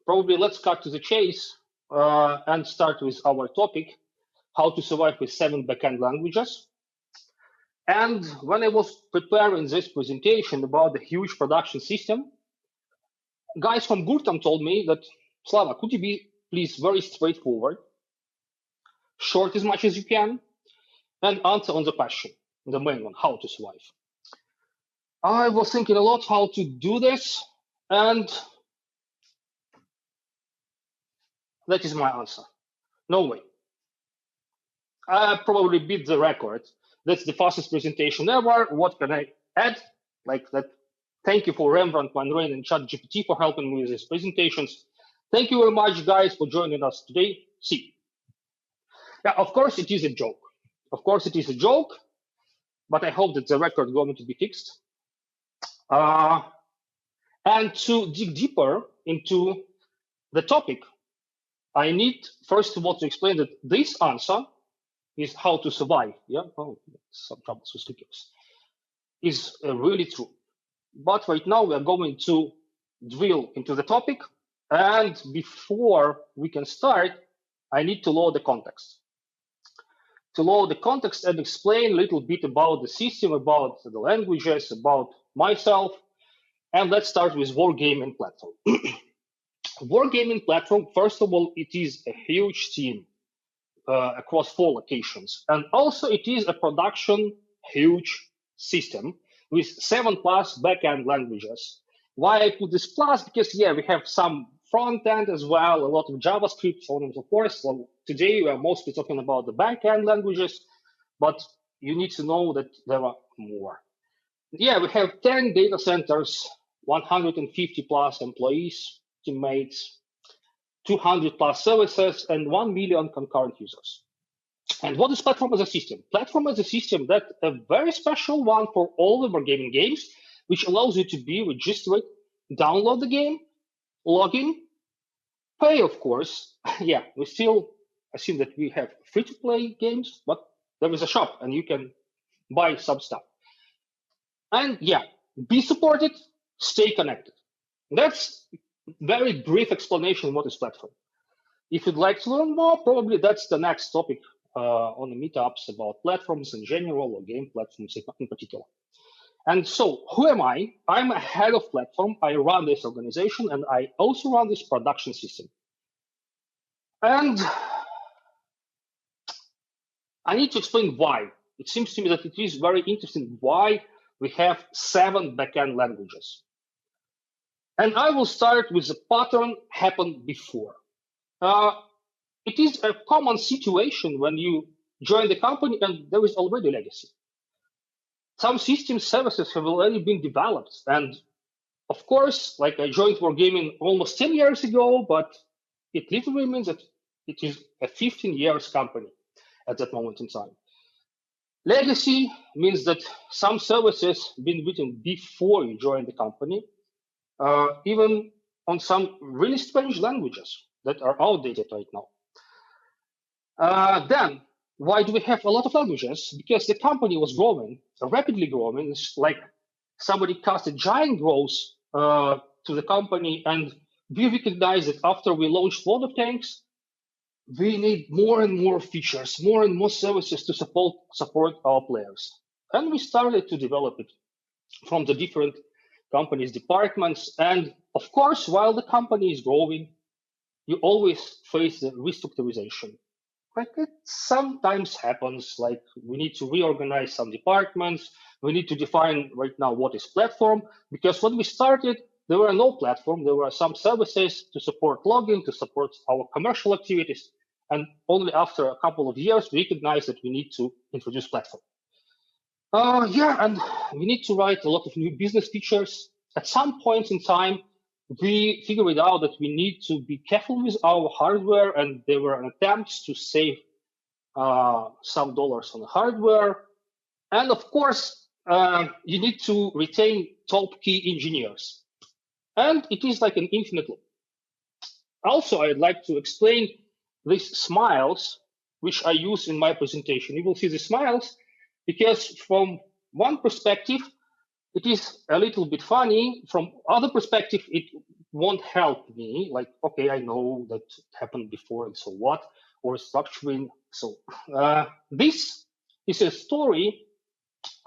probably let's cut to the chase and start with our topic, how to survive with 7 backend languages. And when I was preparing this presentation about the huge production system, guys from Gurtam told me that, Slava, could you be please very straightforward, short as much as you can, and answer on the question, the main one, how to survive. I was thinking a lot how to do this, and that is my answer. No way. I probably beat the record. That's the fastest presentation ever. What can I add? Like that. Thank you for Rembrandt, Van Rijn, and ChatGPT for helping me with these presentations. Thank you very much, guys, for joining us today. See. Yeah, of course, it is a joke. Of course, it is a joke, but I hope that the record is going to be fixed. And to dig deeper into the topic, I need, first of all, to explain that this answer is how to survive. Yeah, oh, some troubles with stickers. Is really true. But right now we are going to drill into the topic. And before we can start, I need to load the context. To load the context and explain a little bit about the system, about the languages, about myself. And let's start with Wargaming platform. Wargaming platform, first of all, it is a huge team across 4 locations. And also it is a production huge system with 7+ backend languages. Why I put this plus? Because, yeah, we have some front end as well, a lot of JavaScript, so on and so forth. So today we are mostly talking about the backend languages, but you need to know that there are more. Yeah, we have 10 data centers, 150+ employees, teammates, 200+ services, and 1 million concurrent users. And what is Platform as a System? Platform as a System, that's a very special one for all the Wargaming games, which allows you to be registered, download the game, log in, pay, of course. Yeah, we still assume that we have free-to-play games, but there is a shop and you can buy some stuff. And yeah, be supported, stay connected. That's very brief explanation of what is platform. If you'd like to learn more, probably that's the next topic on the meetups about platforms in general or game platforms in particular. And so who am I? I'm a head of platform. I run this organization and I also run this production system. And I need to explain why. It seems to me that it is very interesting why we have 7 backend languages. And I will start with the pattern happened before. It is a common situation when you join the company and there is already legacy. Some system services have already been developed. And of course, like I joined Wargaming almost 10 years ago, but it literally means that it is a 15 years company at that moment in time. Legacy means that some services have been written before you join the company, even on some really strange languages that are outdated right now. Then, why do we have a lot of languages? Because the company was growing, rapidly growing. It's like somebody cast a giant growth to the company, and we recognized that after we launched World of Tanks, we need more and more features, more and more services to support our players. And we started to develop it from the different companies' departments. And of course, while the company is growing, you always face the restructurization. Like it sometimes happens, like we need to reorganize some departments. We need to define right now what is platform, because when we started, there were no platform. There were some services to support login, to support our commercial activities. And only after a couple of years, we recognized that we need to introduce platform. Yeah, and we need to write a lot of new business features. At some point in time, we figured out that we need to be careful with our hardware, and there were attempts to save some dollars on the hardware. And of course, you need to retain top key engineers. And it is like an infinite loop. Also, I'd like to explain these smiles, which I use in my presentation. You will see the smiles because from one perspective, it is a little bit funny. From other perspective, it won't help me. Like, okay, I know that happened before, and so what? Or structuring. So this is a story,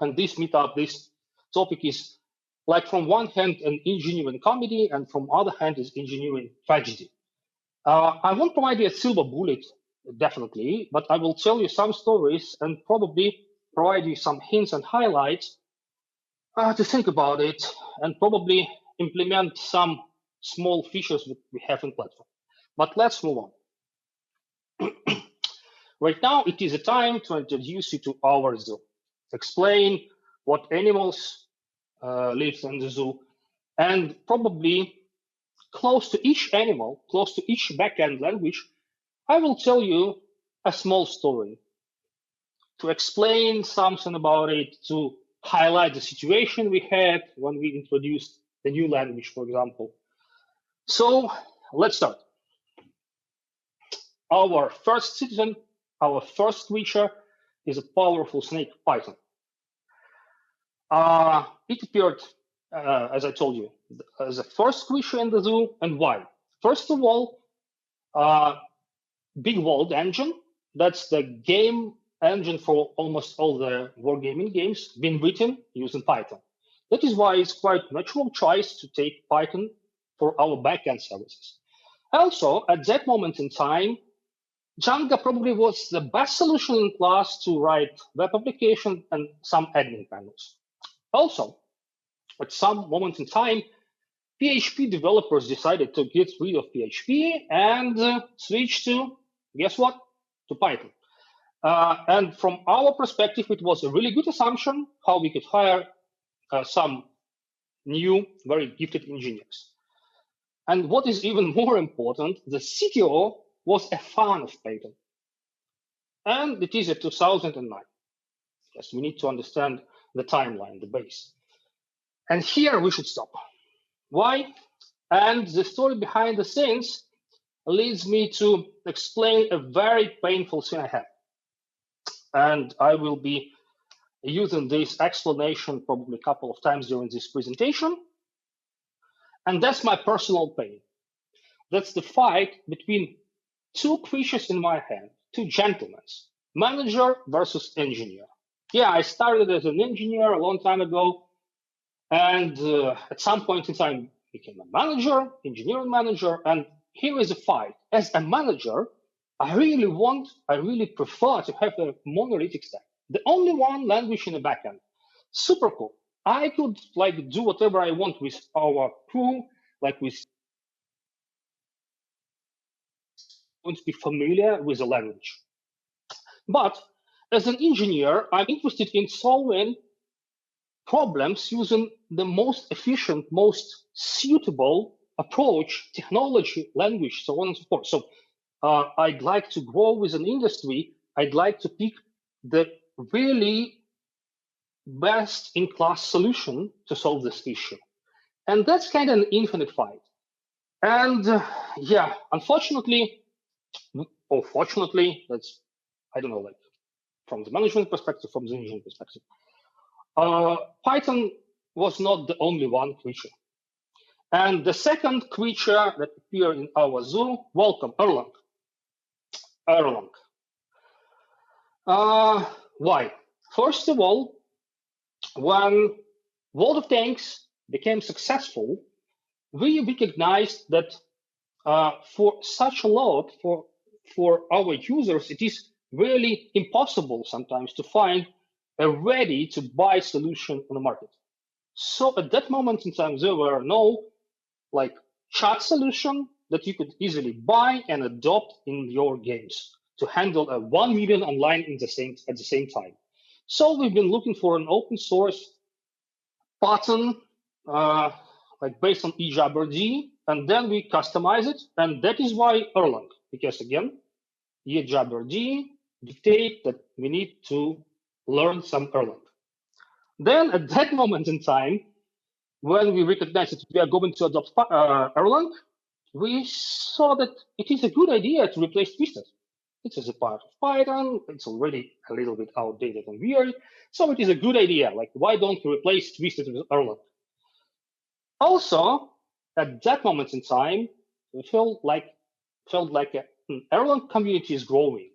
and this meetup, this topic is like from one hand an engineering comedy, and from other hand is engineering tragedy. I won't provide you a silver bullet, definitely, but I will tell you some stories and probably provide you some hints and highlights to think about it and probably implement some small features that we have in platform. But let's move on. Right now, it is a time to introduce you to our zoo, explain what animals live in the zoo, and probably close to each animal, close to each backend language, I will tell you a small story to explain something about it, to highlight the situation we had when we introduced the new language, for example. So let's start. Our first citizen, our first creature is a powerful snake, Python. It appeared, as I told you, as a first creature in the zoo, and why? First of all, Big World engine, that's the game engine for almost all the Wargaming games, been written using Python. That is why it's quite natural choice to take Python for our backend services. Also, at that moment in time, Django probably was the best solution in class to write web application and some admin panels. Also, at some moment in time, PHP developers decided to get rid of PHP and switch to, guess what? To Python. And from our perspective, it was a really good assumption how we could hire some new, very gifted engineers. And what is even more important, the CTO was a fan of Python. And it is a 2009. Yes, we need to understand the timeline, the base. And here we should stop. Why? And the story behind the scenes leads me to explain a very painful thing I had. And I will be using this explanation probably a couple of times during this presentation. And that's my personal pain. That's the fight between two creatures in my hand, two gentlemen, manager versus engineer. Yeah, I started as an engineer a long time ago. And at some point in time, became a manager, engineering manager. And here is a fight. As a manager, I really prefer to have a monolithic stack. The only one language in the backend. Super cool. I could do whatever I want with our crew, with going to be familiar with the language. But as an engineer, I'm interested in solving problems using the most efficient, most suitable approach, technology, language, so on and so forth. So I'd like to grow with an industry. I'd like to pick the really best in class solution to solve this issue. And that's kind of an infinite fight. And yeah, unfortunately, or fortunately, that's, I don't know, from the management perspective, from the engineering perspective, Python was not the only one creature. And the second creature that appeared in our zoo, welcome, Erlang. Erlang. Why? First of all, when World of Tanks became successful, we recognized that for such a lot, for our users, it is really impossible sometimes to find a ready-to-buy solution on the market. So at that moment in time, there were no chat solution that you could easily buy and adopt in your games to handle 1 million online at the same time. So we've been looking for an open source pattern based on eJabber, and then we customize it, and that is why Erlang, because again, eJabber dictate that we need to learn some Erlang. Then at that moment in time, when we recognized that we are going to adopt Erlang, we saw that it is a good idea to replace Twisted. It is a part of Python. It's already a little bit outdated and weird. So it is a good idea. Why don't we replace Twisted with Erlang? Also, at that moment in time, we felt like an Erlang community is growing.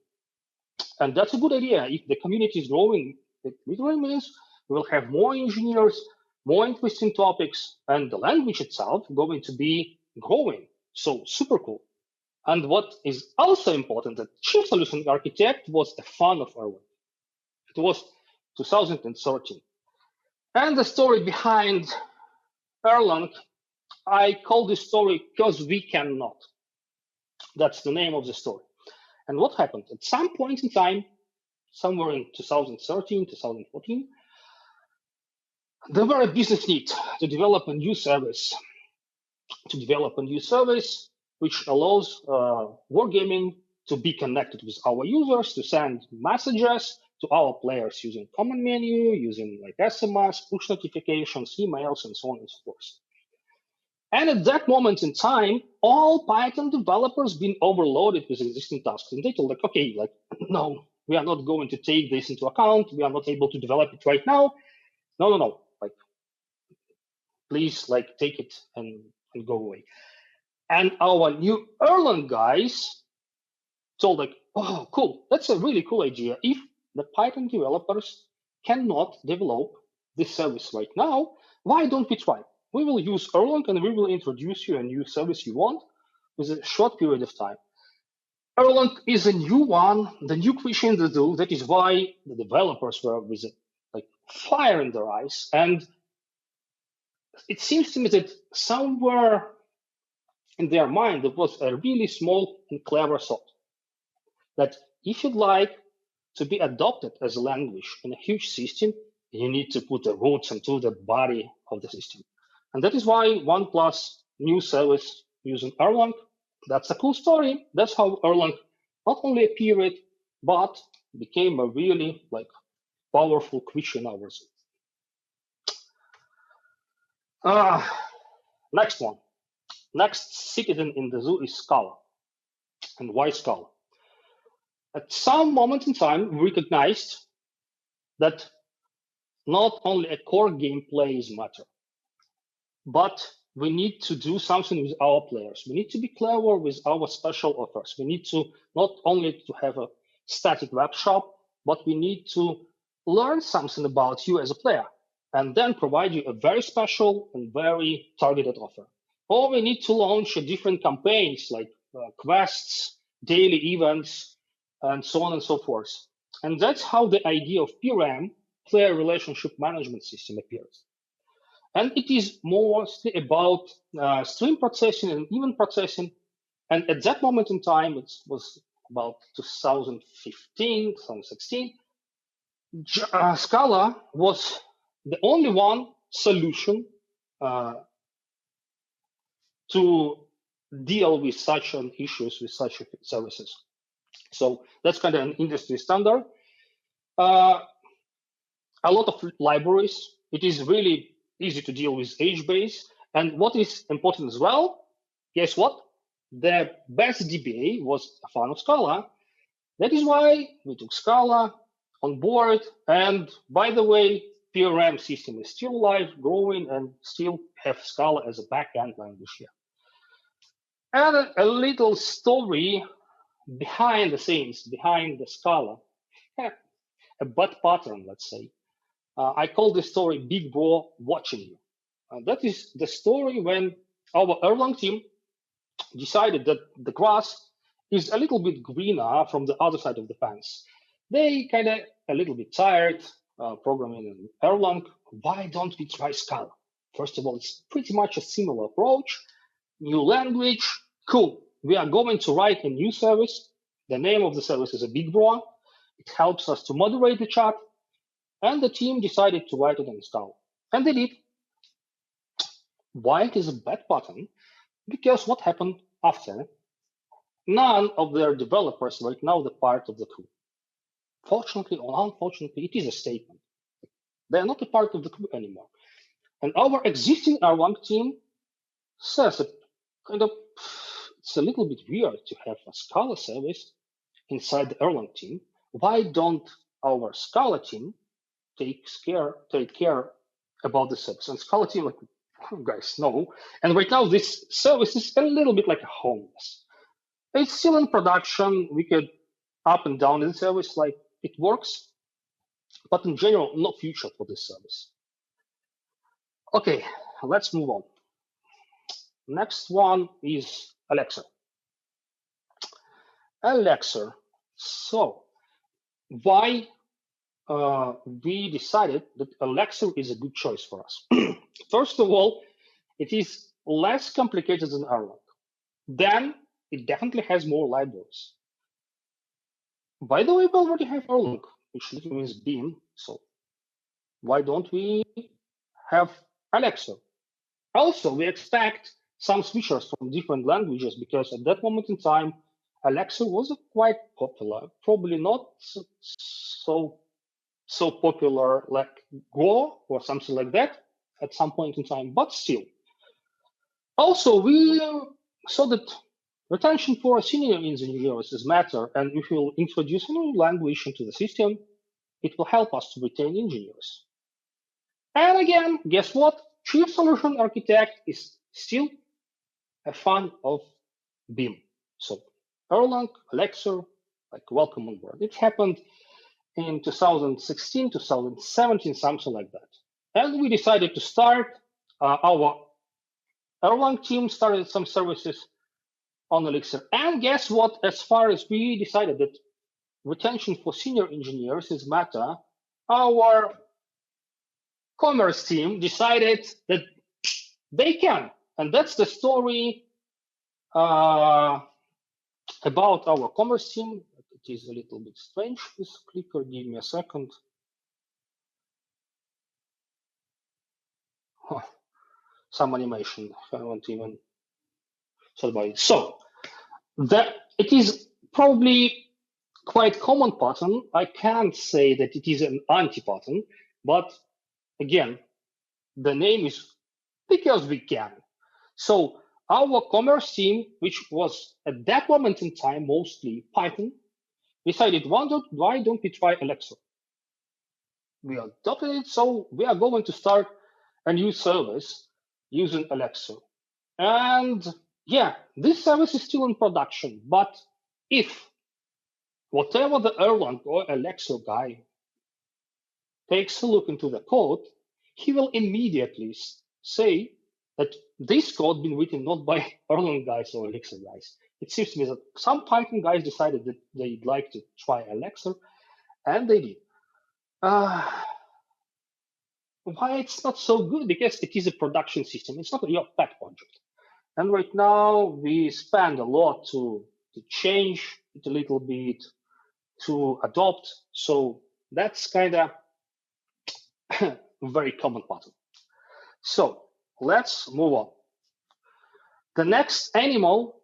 And that's a good idea. If the community is growing, it literally means we will have more engineers, more interesting topics, and the language itself going to be growing. So super cool. And what is also important, that chief solution architect was a fan of Erlang. It was 2013. And the story behind Erlang, I call this story because we cannot. That's the name of the story. And what happened? At some point in time, somewhere in 2013, 2014, there were a business need to develop a new service, which allows Wargaming to be connected with our users, to send messages to our players using command menu, using like SMS, push notifications, emails, and so on and so forth. And at that moment in time, all Python developers been overloaded with existing tasks. And they told like, okay, like, no, we are not going to take this into account. We are not able to develop it right now. No. Like, please, like, take it and go away. And our new Erlang guys told like, oh, cool, that's a really cool idea. If the Python developers cannot develop this service right now, why don't we try? We will use Erlang and we will introduce you a new service you want with a short period of time. Erlang is a new one, the new creation in the do. That is why the developers were with like fire in their eyes. And it seems to me that somewhere in their mind, there was a really small and clever thought that if you'd like to be adopted as a language in a huge system, you need to put the roots into the body of the system. And that is why OnePlus new service using Erlang, that's a cool story. That's how Erlang not only appeared, but became a really like powerful creature in our zoo. Next one. Next citizen in the zoo is Scala. And why Scala? At some moment in time, we recognized that not only a core gameplay is matter, but we need to do something with our players. We need to be clever with our special offers. We need to not only to have a static web shop, but we need to learn something about you as a player and then provide you a very special and very targeted offer. Or we need to launch different campaigns like quests, daily events, and so on and so forth. And that's how the idea of PRM, player relationship management system, appears. And it is mostly about stream processing and event processing. And at that moment in time, it was about 2015, 2016, Scala was the only one solution to deal with such an issues with such services. So that's kind of an industry standard. A lot of libraries. It is really easy to deal with HBase. And what is important as well, guess what? The best DBA was a fan of Scala. That is why we took Scala on board. And by the way, PRM system is still alive, growing, and still have Scala as a backend language here. And a little story behind the scenes, behind the Scala, a bad pattern, let's say. I call this story Big Bro Watching You. That is the story when our Erlang team decided that the grass is a little bit greener from the other side of the fence. They kind of a little bit tired programming in Erlang. Why don't we try Scala? First of all, it's pretty much a similar approach. New language, cool. We are going to write a new service. The name of the service is a Big Bro. It helps us to moderate the chat. And the team decided to write it in Scala. And they did. Why it is a bad pattern? Because what happened after? None of their developers right now the part of the crew. Fortunately or unfortunately, it is a statement. They are not a part of the crew anymore. And our existing Erlang team says that kind of it's a little bit weird to have a Scala service inside the Erlang team. Why don't our Scala team take care about the service? And Scala team like, you guys know. And right now, this service is a little bit like a homeless. It's still in production. We could up and down in the service, like it works, but in general, no future for this service. Okay, let's move on. Next one is Alexa. Alexa. So, why we decided that Alexa is a good choice for us? First of all, it is less complicated than Erlang. Then it definitely has more libraries. By the way, we already have Erlang, which literally means beam. So why don't we have Alexa? Also, we expect some switchers from different languages because at that moment in time, Alexa was quite popular. Probably not so popular like Go or something like that at some point in time, but still. Also, we saw that retention for senior engineers is matter, and if we'll introduce a new language into the system, it will help us to retain engineers. And again, guess what? Chief Solution Architect is still a fan of Beam. So Erlang, Alexa, like welcome on board. It happened in 2016, 2017, something like that. And we decided to start our Erlang team started some services on Elixir. And guess what? As far as we decided that retention for senior engineers is matter, our commerce team decided that they can. And that's the story about our commerce team. It is a little bit strange, this clicker. Give me a second. Huh. Some animation. I haven't even thought about it. So it is probably quite common pattern. I can't say that it is an anti-pattern, but again, the name is because we can. So our commerce team, which was at that moment in time mostly Python, decided, why don't we try Alexa? We adopted it, so we are going to start a new service using Alexa. And yeah, this service is still in production, but if whatever the Erlang or Alexa guy takes a look into the code, he will immediately say that this code been written not by Erlang guys or Alexa guys. It seems to me that some Python guys decided that they'd like to try Alexa, and they did. Why it's not so good? Because it is a production system. It's not your pet project. And right now we spend a lot to change it a little bit, to adopt. So that's kind of very common pattern. So let's move on. The next animal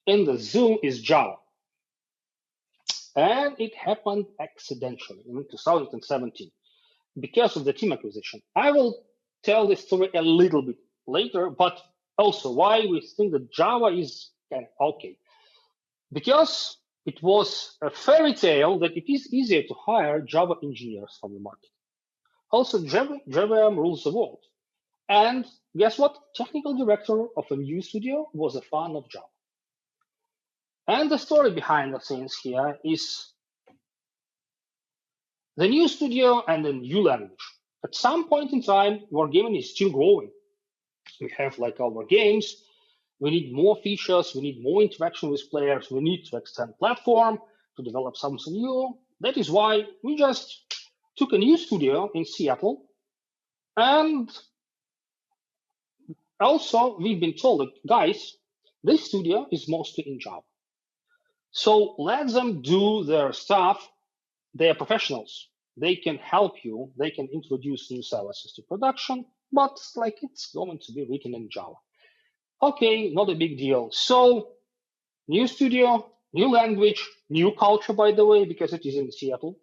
in the zoo is Java. And it happened accidentally in 2017 because of the team acquisition. I will tell this story a little bit later, but also why we think that Java is kind of okay. Because it was a fairy tale that it is easier to hire Java engineers from the market. Also, JVM rules the world. And guess what? Technical director of a new studio was a fan of Java. And the story behind the scenes here is the new studio and the new language. At some point in time, Wargaming is still growing. We have like our games. We need more features. We need more interaction with players. We need to extend platform to develop something new. That is why we just took a new studio in Seattle. And also, we've been told that, guys, this studio is mostly in Java. So let them do their stuff. They are professionals. They can help you. They can introduce new services to production, but like it's going to be written in Java. Okay, not a big deal. So new studio, new language, new culture, by the way, because it is in Seattle,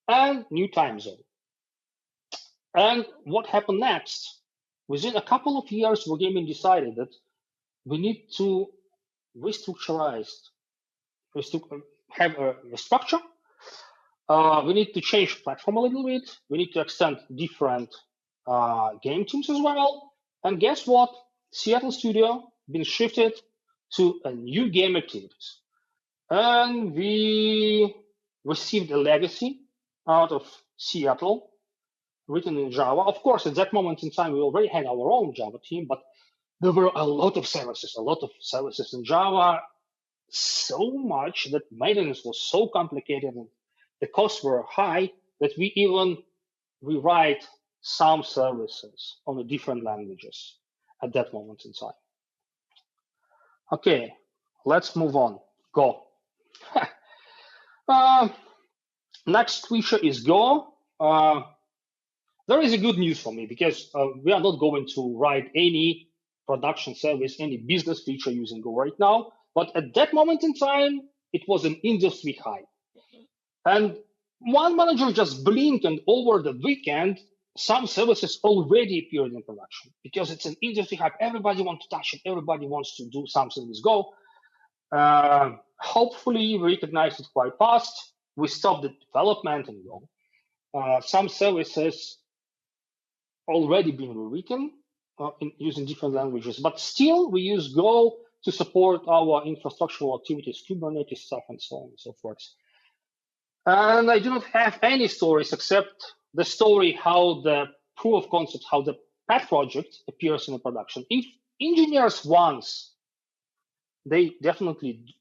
and new time zone. And what happened next? Within a couple of years, Wargaming decided that we need to have a structure. We need to change platform a little bit. We need to extend different game teams as well. And guess what? Seattle studio been shifted to a new game activities. And we received a legacy out of Seattle written in Java. Of course, at that moment in time, we already had our own Java team, but there were a lot of services in Java, so much that maintenance was so complicated and the costs were high that we even rewrite some services on the different languages at that moment in time. Okay, let's move on. Go. Next feature is Go. There is a good news for me because we are not going to write any production service, any business feature using Go right now. But at that moment in time, it was an industry hype. And one manager just blinked, and over the weekend, some services already appeared in production because it's an industry hype. Everybody wants to touch it. Everybody wants to do something with Go. Hopefully, we recognized it quite fast. We stopped the development in Go. Some services already been rewritten using different languages, but still we use Go to support our infrastructural activities, Kubernetes stuff, and so on and so forth. And I do not have any stories except the story how the proof of concept, how the pet project appears in the production. If engineers once, they definitely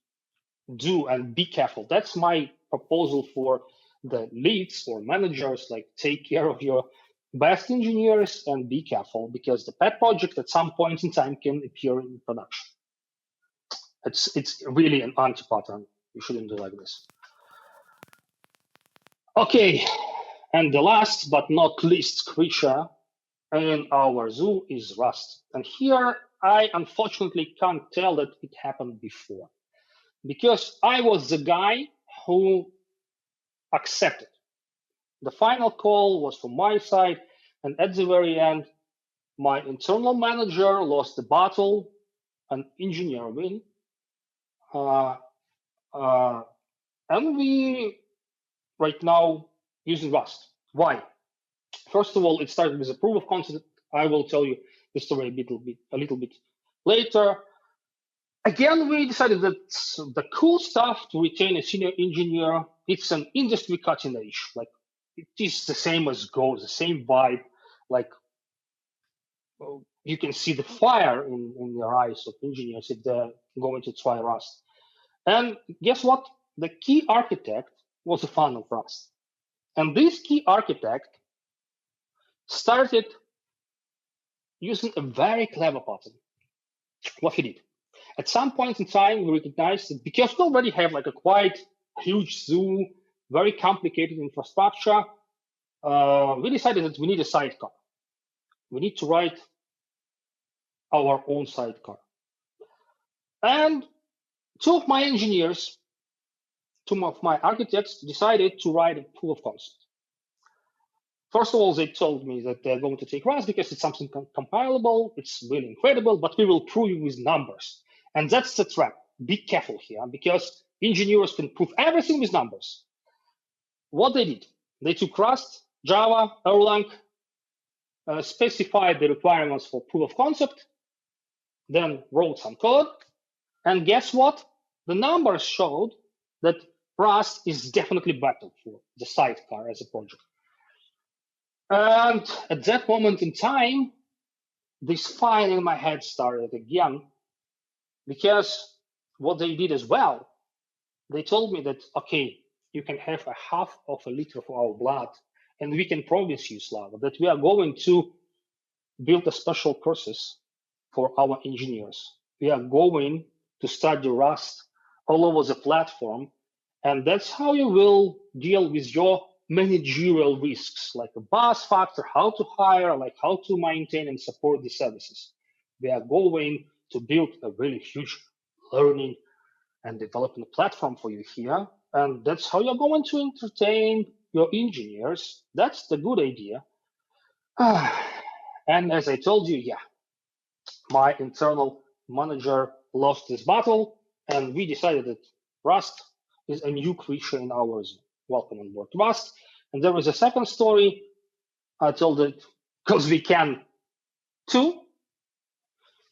do, and be careful. That's my proposal for the leads or managers, like take care of your best engineers and be careful because the pet project at some point in time can appear in production. It's really an anti-pattern. You shouldn't do like this. Okay, and the last but not least creature in our zoo is Rust. And here I unfortunately can't tell that it happened before because I was the guy who accepted. The final call was from my side, and at the very end, my internal manager lost the battle, an engineer win, and we right now using Rust. Why? First of all, it started with a proof of concept. I will tell you the story a little bit later. Again, we decided that the cool stuff to retain a senior engineer, it's an industry cutting edge. Like it is the same as Go, the same vibe. Like you can see the fire in their eyes of engineers if they're going to try Rust. And guess what? The key architect was a fan of Rust. And this key architect started using a very clever pattern. What he did. At some point in time, we recognized that because we already have like a quite huge zoo, very complicated infrastructure, we decided that we need a sidecar. We need to write our own sidecar. And two of my engineers, two of my architects decided to write a proof of concept. First of all, they told me that they're going to take Rust because it's something compilable, it's really incredible, but we will prove it with numbers. And that's the trap. Be careful here because engineers can prove everything with numbers. What they did, they took Rust, Java, Erlang, specified the requirements for proof of concept, then wrote some code. And guess what? The numbers showed that Rust is definitely better for the sidecar as a project. And at that moment in time, this fire in my head started again, because what they did as well, they told me that, okay, you can have a half of a liter of our blood, and we can promise you, Slava, that we are going to build a special courses for our engineers. We are going to study Rust all over the platform, and that's how you will deal with your managerial risks, like a buzz factor, how to hire, like how to maintain and support the services. We are going to build a really huge learning and development platform for you here. And that's how you're going to entertain your engineers. That's the good idea. And as I told you, yeah, my internal manager lost this battle, and we decided that Rust is a new creature in our zoo. Welcome on board Rust. And there was a second story. I told it because we can too.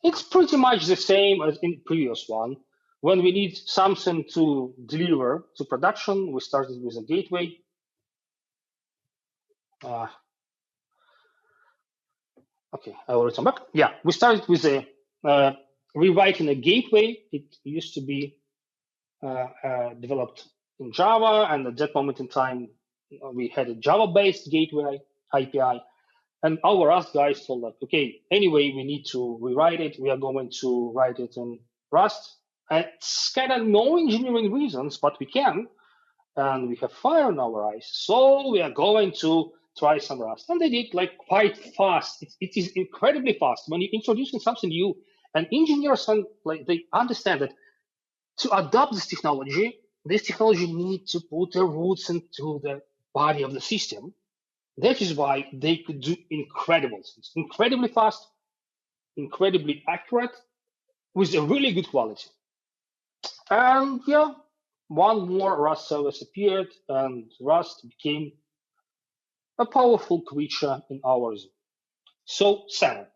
It's pretty much the same as in previous one. When we need something to deliver to production, we started with a gateway. Okay, I will return back. Yeah, we started with a rewriting a gateway. It used to be developed in Java, and at that moment in time, we had a Java-based gateway API. And our Rust guys told us, okay, anyway, we need to rewrite it. We are going to write it in Rust. And it's kind of no engineering reasons, but we can. And we have fire in our eyes. So we are going to try some Rust. And they did like quite fast. It is incredibly fast. When you're introducing something new, and engineers, like, they understand that to adopt this technology needs to put their roots into the body of the system. That is why they could do incredible things, incredibly fast, incredibly accurate, with a really good quality. And yeah, one more Rust service appeared, and Rust became a powerful creature in our zoo. So 7.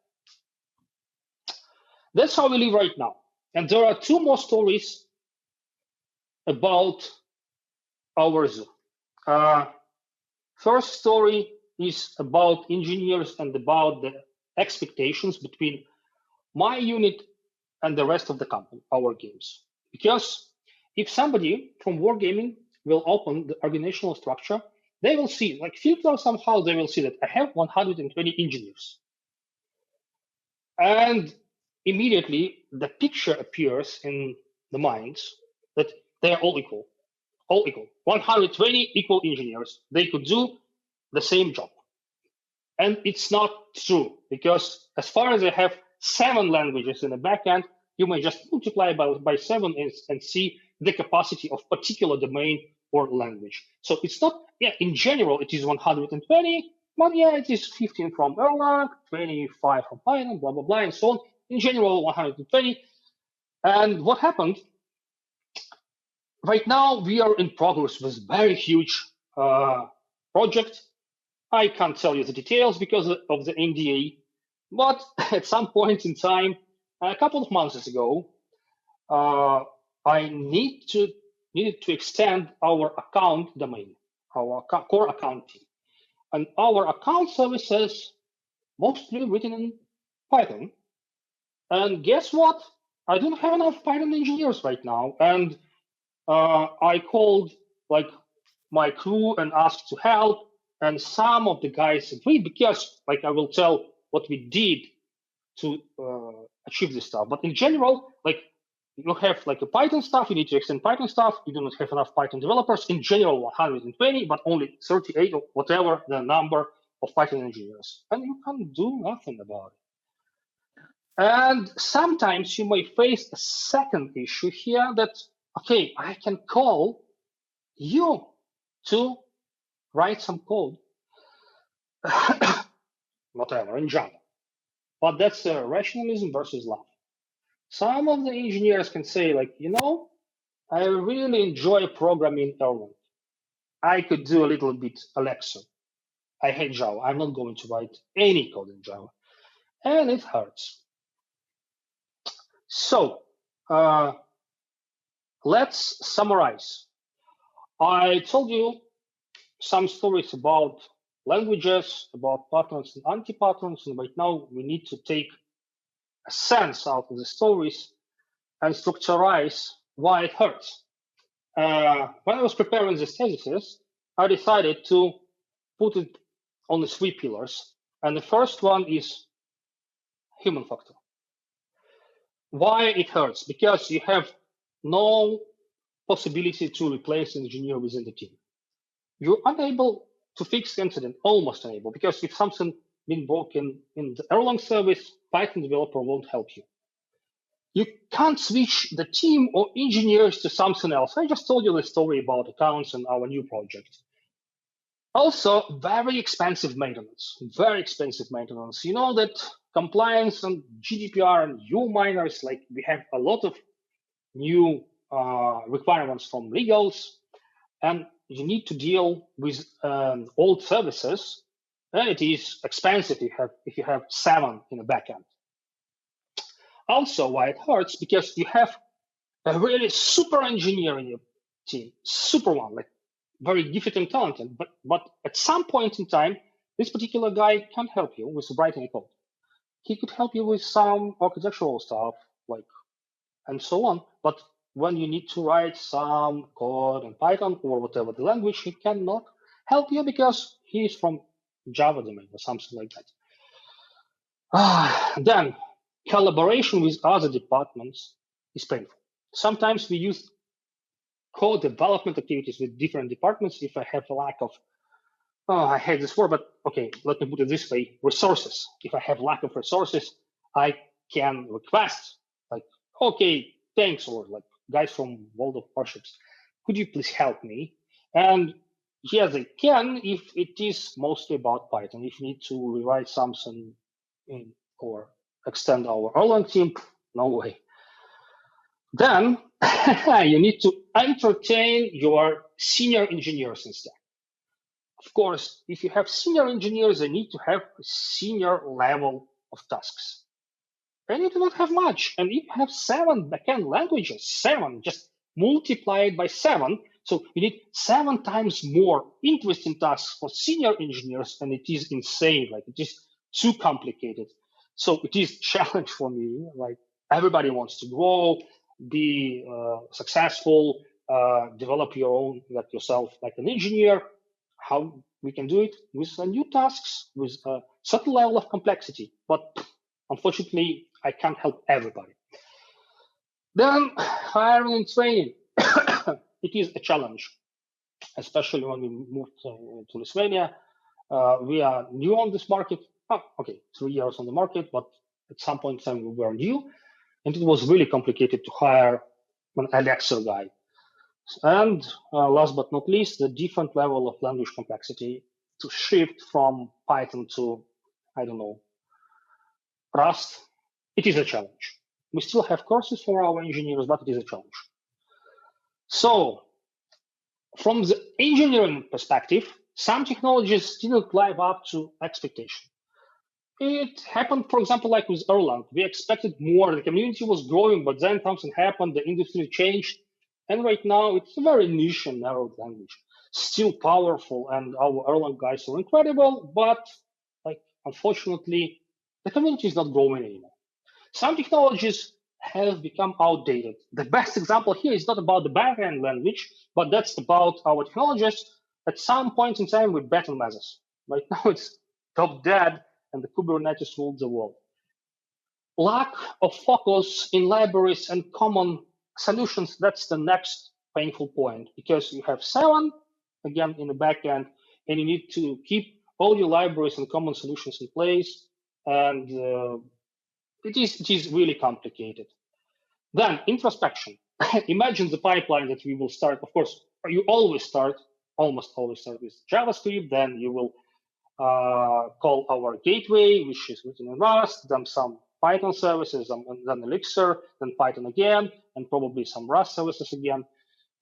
That's how we live right now. And there are 2 more stories about our zoo. First story is about engineers and about the expectations between my unit and the rest of the company, our games. Because if somebody from Wargaming will open the organizational structure, they will see, like filter somehow, they will see that I have 120 engineers. And immediately the picture appears in the minds that they are all equal. 120 equal engineers. They could do the same job. And it's not true, because as far as I have 7 languages in the backend, you may just multiply by 7 and see the capacity of particular domain or language. So it's not, yeah, in general, it is 120, but yeah, it is 15 from Erlang, 25 from Python, blah, blah, blah, and so on. In general, 120. And what happened? Right now, we are in progress with very huge project. I can't tell you the details because of the NDA, but at some point in time, a couple of months ago, I needed to extend our account domain, our core account team. And our account services mostly written in Python. And guess what? I don't have enough Python engineers right now. And I called like my crew and asked to help. And some of the guys agreed because, like, I will tell what we did to achieve this stuff. But in general, like, you have like a Python stuff, you need to extend Python stuff. You do not have enough Python developers. In general, 120, but only 38 or whatever the number of Python engineers. And you can't do nothing about it. And sometimes you may face a second issue here that, okay, I can call you to write some code, whatever, in Java. But that's rationalism versus love. Some of the engineers can say, like, you know, I really enjoy programming Erlang. I could do a little bit Alexa. I hate Java. I'm not going to write any code in Java. And it hurts. So let's summarize. I told you some stories about languages, about patterns and anti-patterns, and right now we need to take a sense out of the stories and structurize why it hurts. When I was preparing this thesis, I decided to put it on the 3 pillars. And the first one is human factor. Why it hurts? Because you have no possibility to replace an engineer within the team. You're unable to fix the incident, almost unable, because if something been broken in the Erlang service, Python developer won't help you. You can't switch the team or engineers to something else. I just told you the story about accounts and our new project. Also, very expensive maintenance, very expensive maintenance. You know that compliance and GDPR and EU minors, like we have a lot of new requirements from legals, and you need to deal with old services. And it is expensive if you have 7 in a backend. also why it hurts, because you have a really super engineer in your team, super one, like very gifted and talented, but at some point in time, this particular guy can't help you with writing code. He could help you with some architectural stuff, like, and so on. But when you need to write some code in Python or whatever the language, he cannot help you because he's from Java domain or something like that. Then collaboration with other departments is painful. Sometimes we use code development activities with different departments if I have a lack of, I hate this word, but okay, let me put it this way, resources. If I have lack of resources, I can request, like, okay, thanks, or like, guys from World of Warships, could you please help me? And yes, I can if it is mostly about Python. If you need to rewrite something or extend our Erlang team, no way. Then you need to entertain your senior engineers instead. Of course, if you have senior engineers, they need to have a senior level of tasks. And you do not have much. And if you have 7 backend languages, 7, just multiply it by 7. So you need 7 times more interesting tasks for senior engineers, and it is insane. Like, it is too complicated. So it is a challenge for me. Like, everybody wants to grow, be successful, develop your own, like yourself, like an engineer. How we can do it with new tasks, with a certain level of complexity. But unfortunately, I can't help everybody. Then hiring and training. It is a challenge, especially when we moved to Lithuania. We are new on this market. Oh, okay, 3 years on the market, but at some point in time we were new, and it was really complicated to hire an Elixir guy. And last but not least, the different level of language complexity to shift from Python to, I don't know, Rust. It is a challenge. We still have courses for our engineers, but it is a challenge. So from the engineering perspective, some technologies didn't live up to expectation. It happened, for example, like with Erlang. We expected more. The community was growing, but then something happened. The industry changed. And right now, it's a very niche and narrow language. Still powerful, and our Erlang guys are incredible, but like, unfortunately, the community is not growing anymore. Some technologies have become outdated. The best example here is not about the backend language, but that's about our technologies. At some point in time, we bet on Mesos. Right now, it's top dead, and the Kubernetes ruled the world. Lack of focus in libraries and common solutions, that's the next painful point, because you have 7, again, in the backend, and you need to keep all your libraries and common solutions in place, and it is really complicated. Then introspection. Imagine the pipeline that we will start. Of course, you almost always start with JavaScript, then you will call our gateway, which is written in Rust, then some Python services, then Elixir, then Python again, and probably some Rust services again.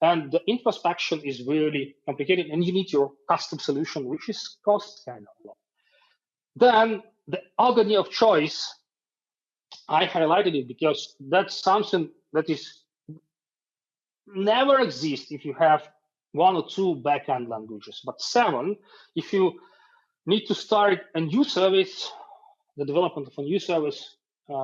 And the introspection is really complicated, and you need your custom solution, which is cost kind of low. Then the agony of choice, I highlighted it because that's something that is never exists if you have 1 or 2 backend languages, but 7, if you need to start a new service, the development of a new service,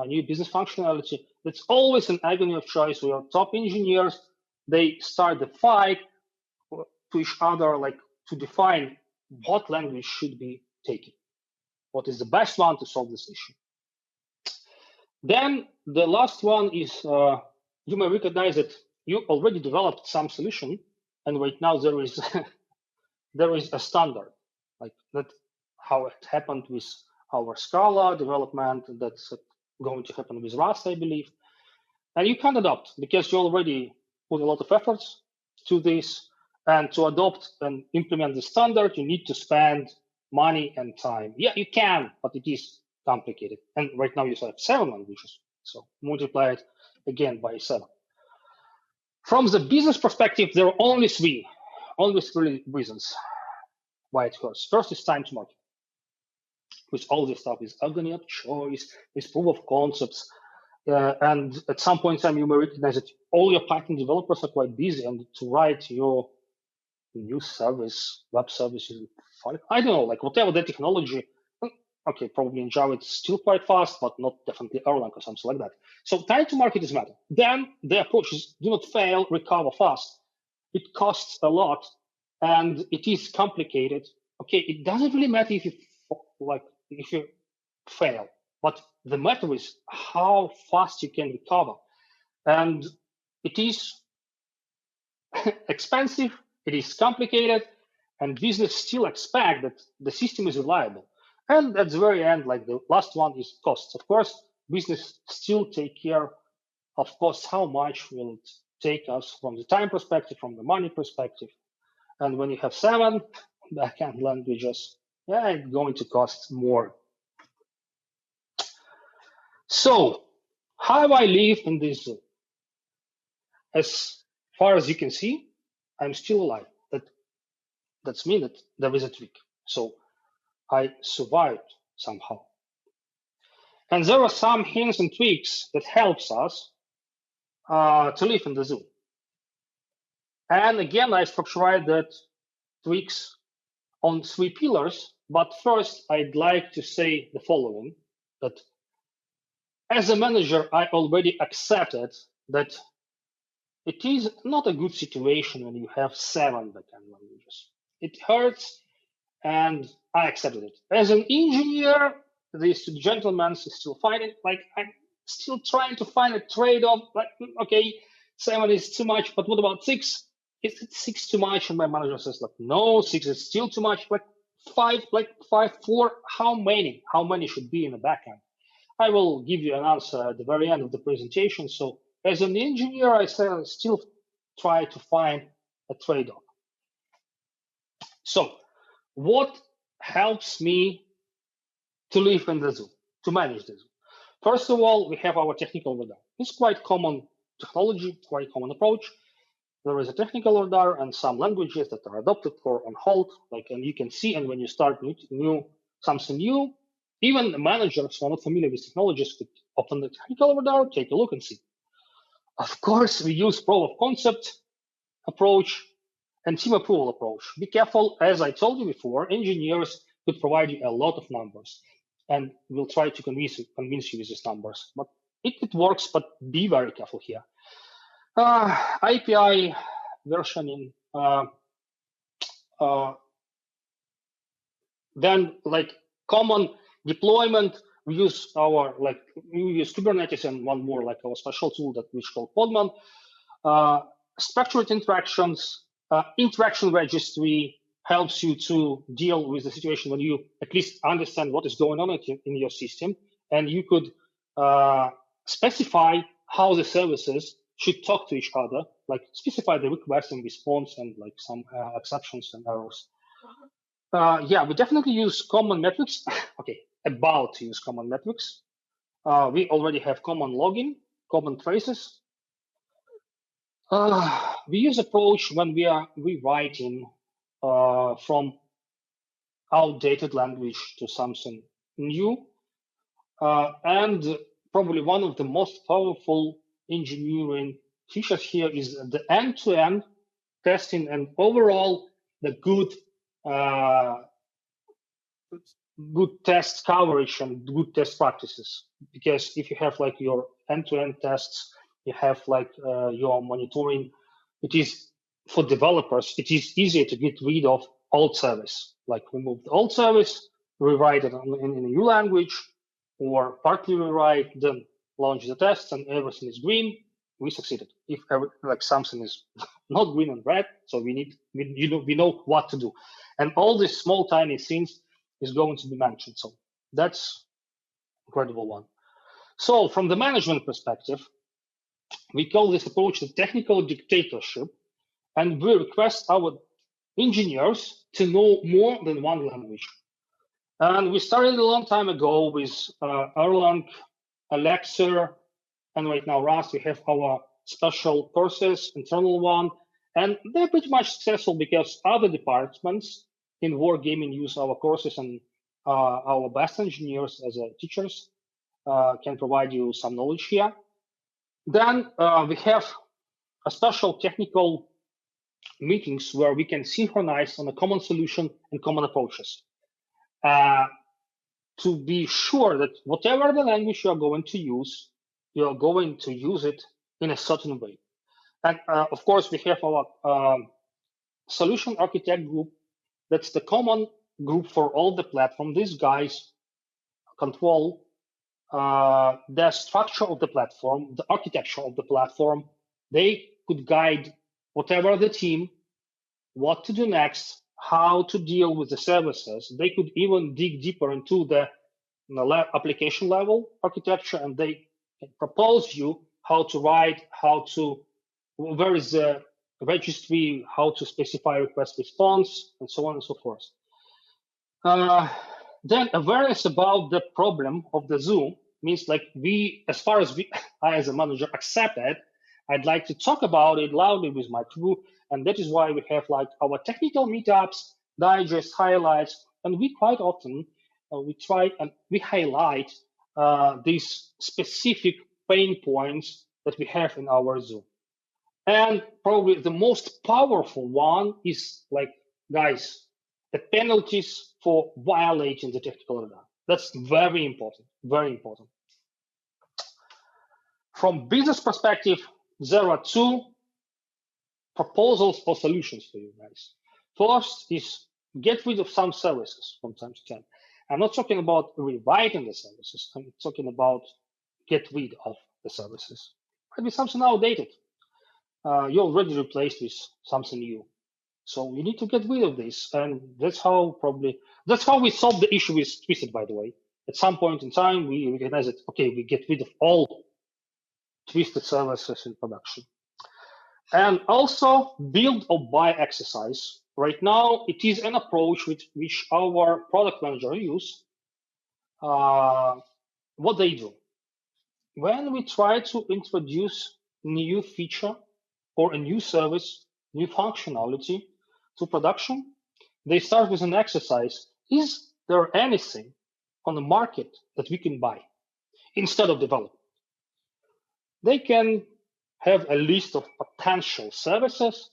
new business functionality, that's always an agony of choice where top engineers, they start the fight to each other, like to define what language should be taken. What is the best one to solve this issue? Then the last one is, you may recognize that you already developed some solution, and right now there is there is a standard, like that. How it happened with our Scala development, that's going to happen with Rust, I believe. And you can adopt because you already put a lot of efforts to this. And to adopt and implement the standard, you need to spend money and time. Yeah, you can, but it is complicated. And right now you have 7 languages. So multiply it again by 7. From the business perspective, there are only 3 reasons why it hurts. First is time to market. With all this stuff, with agony of choice, with proof of concepts, And at some point in time, you may recognize that all your Python developers are quite busy, and to write your new service, web service, I don't know, like whatever the technology. Okay, probably in Java it's still quite fast, but not definitely Erlang or something like that. So time to market is matter. Then the approach is do not fail, recover fast. It costs a lot, and it is complicated. Okay, it doesn't really matter if you fail, but the matter is how fast you can recover. And it is expensive, it is complicated, and business still expect that the system is reliable. And at the very end, like the last one is costs. Of course, business still take care of costs. How much will it take us from the time perspective, from the money perspective? And when you have 7 backend languages, yeah, it's going to cost more. So how I live in this zoo? As far as you can see, I'm still alive. That's mean that there is a trick. So I survived somehow. And there are some hints and tricks that helps us to live in the zoo. And again, I structured that tricks on 3 pillars. But first, I'd like to say the following, that as a manager, I already accepted that it is not a good situation when you have 7 backend languages. It hurts, and I accepted it. As an engineer, these gentlemen is still fighting. Like, I'm still trying to find a trade-off. Like, okay, 7 is too much, but what about 6? Is it 6 too much? And my manager says, like, no, 6 is still too much. Like 5, 4. How many? How many should be in the backend? I will give you an answer at the very end of the presentation. So as an engineer, I still try to find a trade-off. So what helps me to live in the zoo, to manage the zoo? First of all, we have our technical radar. It's quite common technology, quite common approach. There is a technical radar and some languages that are adopted for on hold, and you can see, and when you start something new, even managers who are not familiar with technologies could open the technical radar, take a look and see. Of course, we use proof of concept approach and team approval approach. Be careful, as I told you before, engineers could provide you a lot of numbers, and we'll try to convince you with these numbers. But it works, but be very careful here. API versioning, then common deployment. We use Kubernetes and one more our special tool that we call Podman. Structured interactions, interaction registry helps you to deal with the situation when you at least understand what is going on in your system, and you could specify how the services should talk to each other, specify the request and response and some exceptions and errors. Yeah, we definitely use common metrics. Okay, about to use common metrics. We already have common logging, common traces. We use approach when we are rewriting from outdated language to something new. And probably one of the most powerful engineering features here is the end-to-end testing and overall the good test coverage and good test practices. Because if you have your end-to-end tests, you have your monitoring, it is for developers, it is easier to get rid of old service, remove the old service, rewrite it in a new language, or partly rewrite, then launch the tests and everything is green, we succeeded. If something is not green and red, so we know what to do. And all these small tiny things is going to be mentioned. So that's incredible one. So from the management perspective, we call this approach the technical dictatorship, and we request our engineers to know more than one language. And we started a long time ago with Erlang, Elixir, and right now Rust. We have our special courses, internal one, and they're pretty much successful because other departments in Wargaming use our courses and our best engineers as teachers. can provide you some knowledge here. Then we have a special technical meetings where we can synchronize on a common solution and common approaches to be sure that whatever the language you are going to use it in a certain way. And of course, we have our solution architect group. That's the common group for all the platform. These guys control the structure of the platform, the architecture of the platform. They could guide whatever the team, what to do next, how to deal with the services. They could even dig deeper into the application level architecture, and they can propose you how to write, where is the registry, how to specify request response, and so on and so forth. Then awareness about the problem of the Zoom means like as far as I as a manager accept it, I'd like to talk about it loudly with my crew, and that is why we have like our technical meetups, digest, highlights, and we quite often we try and we highlight these specific pain points that we have in our Zoom. And probably the most powerful one is like, guys, the penalties for violating the technical radar. That's very important, very important. From business perspective, there are two proposals or solutions for you guys. First is get rid of some services from time to time. I'm not talking about rewriting the services. I'm talking about get rid of the services. Maybe something outdated. You already replaced with something new. So you need to get rid of this. And that's how we solve the issue with Twisted, by the way. At some point in time, we recognize that, okay, we get rid of all Twisted services in production. And also build or buy exercise. Right now, it is an approach which our product manager use. What they do. When we try to introduce new feature or a new service, new functionality to production, they start with an exercise. Is there anything on the market that we can buy instead of developing? They can have a list of potential services,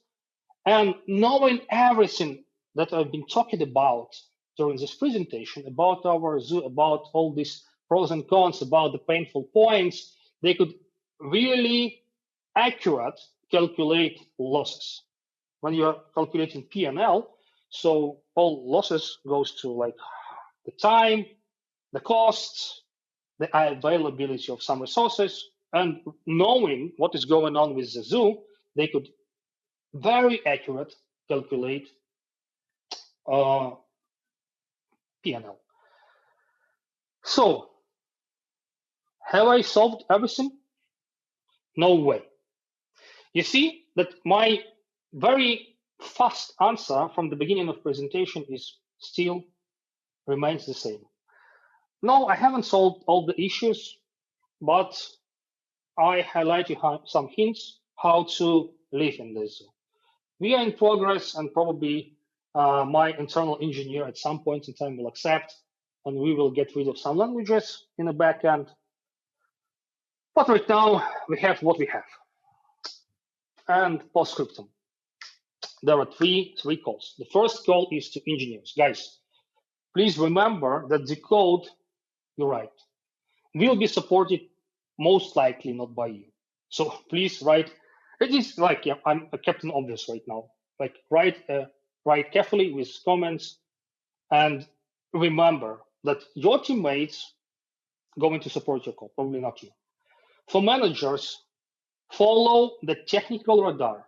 and knowing everything that I've been talking about during this presentation, about our Zoo, about all these pros and cons, about the painful points, they could really accurate calculate losses. When you're calculating P&L, so all losses goes to like the time, the costs, the availability of some resources, and knowing what is going on with the Zoo, they could very accurate calculate P&L. So, have I solved everything? No way. You see that my very fast answer from the beginning of presentation is still remains the same. No, I haven't solved all the issues, but I highlight you some hints how to live in this. We are in progress, and probably my internal engineer at some point in time will accept, and we will get rid of some languages in the backend. But right now, we have what we have. And postscriptum. There are three calls. The first call is to engineers. Guys, please remember that the code you write will be supported most likely not by you. So please write. It is like, yeah, I'm a Captain Obvious right now. Like write carefully with comments, and remember that your teammates going to support your code, probably not you. For managers, follow the technical radar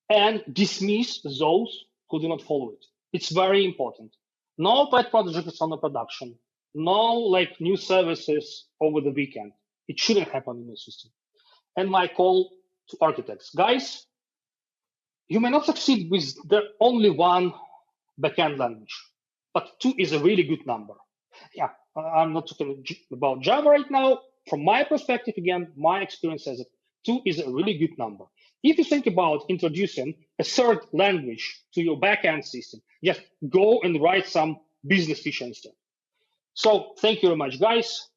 and dismiss those who do not follow it. It's very important. No pet projects on the production. No like new services over the weekend. It shouldn't happen in the system. And my call to architects, guys, you may not succeed with the only one backend language, but 2 is a really good number. Yeah, I'm not talking about Java right now. From my perspective, again, my experience says that 2 is a really good number. If you think about introducing a third language to your backend system, just go and write some business feature instead. So thank you very much, guys.